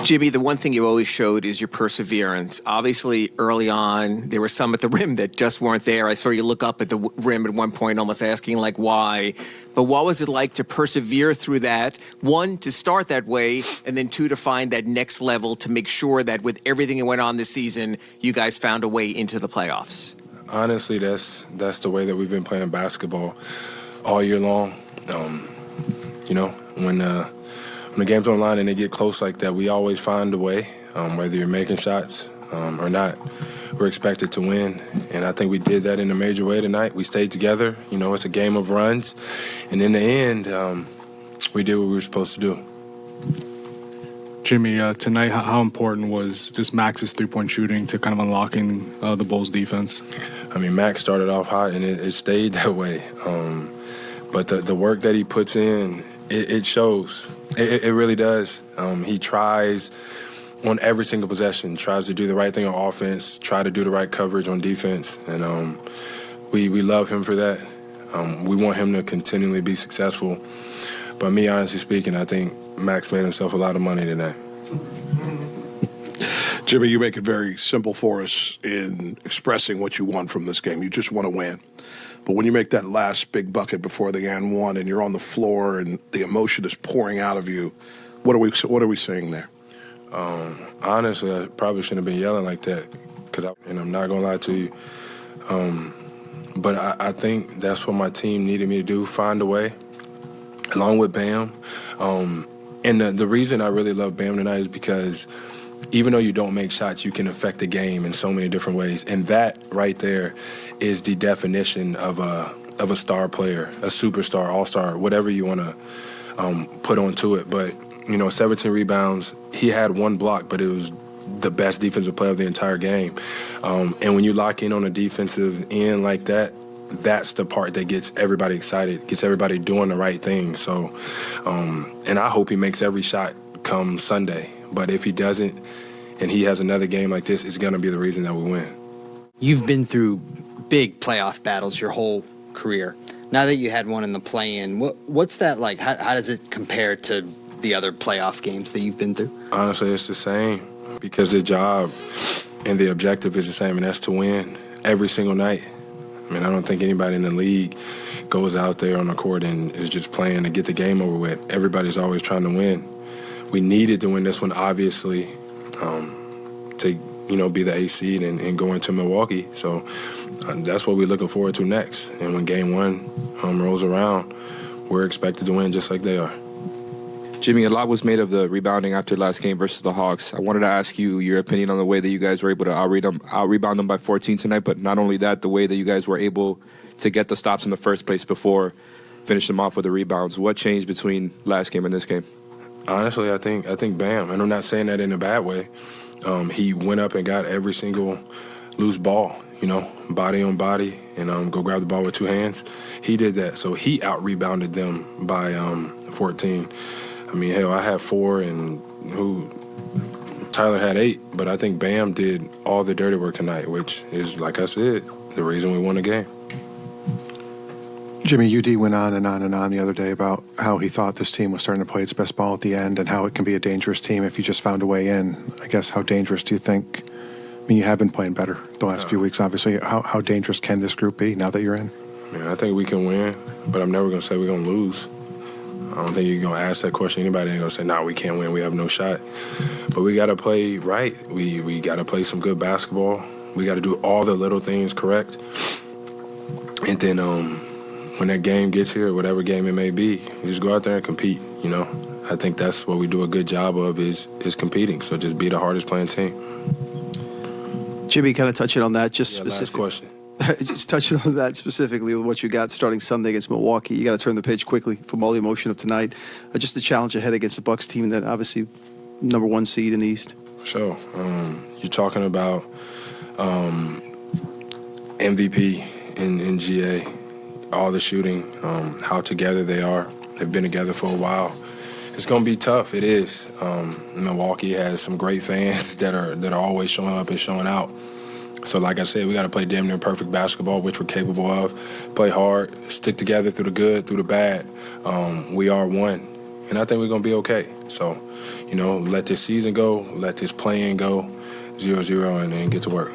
Jimmy, the one thing you always showed is your perseverance. Obviously, early on, there were some at the rim that just weren't there. I saw you look up at the rim at one point, almost asking, like, why? But what was it like to persevere through that? One, to start that way, and then two, to find that next level to make sure that with everything that went on this season, you guys found a way into the playoffs. Honestly, that's the way that we've been playing basketball all year long. When the game's on the line and they get close like that, we always find a way, whether you're making shots or not. We're expected to win, and I think we did that in a major way tonight. We stayed together. It's a game of runs, and in the end, we did what we were supposed to do. Jimmy, tonight, how important was just Max's three-point shooting to kind of unlocking the Bulls' defense? I mean, Max started off hot, and it stayed that way. But the work that he puts in, it shows. It really does. He tries on every single possession, tries to do the right thing on offense, try to do the right coverage on defense, and we love him for that. We want him to continually be successful. But me, honestly speaking, I think Max made himself a lot of money tonight. Jimmy, you make it very simple for us in expressing what you want from this game. You just want to win. But when you make that last big bucket before the and one and you're on the floor and the emotion is pouring out of you, what are we saying there? Honestly, I probably shouldn't have been yelling like that because I'm not going to lie to you. But I think that's what my team needed me to do, find a way, along with Bam. And the reason I really love Bam tonight is because even though you don't make shots, you can affect the game in so many different ways. And that right there is the definition of a star player, a superstar, all-star, whatever you want to put onto it. But, 17 rebounds. He had one block, but it was the best defensive player of the entire game. And when you lock in on a defensive end like that, that's the part that gets everybody excited, gets everybody doing the right thing. So, and I hope he makes every shot come Sunday. But if he doesn't and he has another game like this, it's going to be the reason that we win. You've been through big playoff battles your whole career. Now that you had one in the play-in, what's that like? How does it compare to the other playoff games that you've been through? Honestly, it's the same because the job and the objective is the same, and that's to win every single night. I mean, I don't think anybody in the league goes out there on the court and is just playing to get the game over with. Everybody's always trying to win. We needed to win this one, obviously, to be the 8th seed and go into Milwaukee. So that's what we're looking forward to next. And when Game 1 rolls around, we're expected to win just like they are. Jimmy, a lot was made of the rebounding after last game versus the Hawks. I wanted to ask you your opinion on the way that you guys were able to out-rebound them by 14 tonight, but not only that, the way that you guys were able to get the stops in the first place before finishing them off with the rebounds. What changed between last game and this game? Honestly, I think Bam, and I'm not saying that in a bad way. He went up and got every single loose ball, body on body, and go grab the ball with two hands. He did that, so he out-rebounded them by 14. I mean, hell, I had 4 and Tyler had 8, but I think Bam did all the dirty work tonight, which is, like I said, the reason we won the game. Jimmy, UD went on and on and on the other day about how he thought this team was starting to play its best ball at the end and how it can be a dangerous team if you just found a way in. I guess how dangerous do you think? I mean, you have been playing better the last few weeks, obviously. How dangerous can this group be now that you're in? I mean, I think we can win, but I'm never going to say we're going to lose. I don't think you're going to ask that question. Anybody ain't going to say, nah, we can't win. We have no shot. But we got to play right. We got to play some good basketball. We got to do all the little things correct. And then when that game gets here, whatever game it may be, you just go out there and compete, I think that's what we do a good job of is competing. So just be the hardest playing team. Jimmy, kind of touching on that, just specifically. Last question. Just touching on that specifically with what you got starting Sunday against Milwaukee. You got to turn the page quickly from all the emotion of tonight. Just the challenge ahead against the Bucks team that obviously number 1 seed in the East. Sure. You're talking about MVP in GA, all the shooting, how together they are. They've been together for a while. It's going to be tough. It is. Milwaukee has some great fans that are always showing up and showing out. So like I said, we got to play damn near perfect basketball, which we're capable of. Play hard, stick together through the good, through the bad. We are one, and I think we're going to be okay. So, let this season go, let this play-in go, 0-0, and then get to work.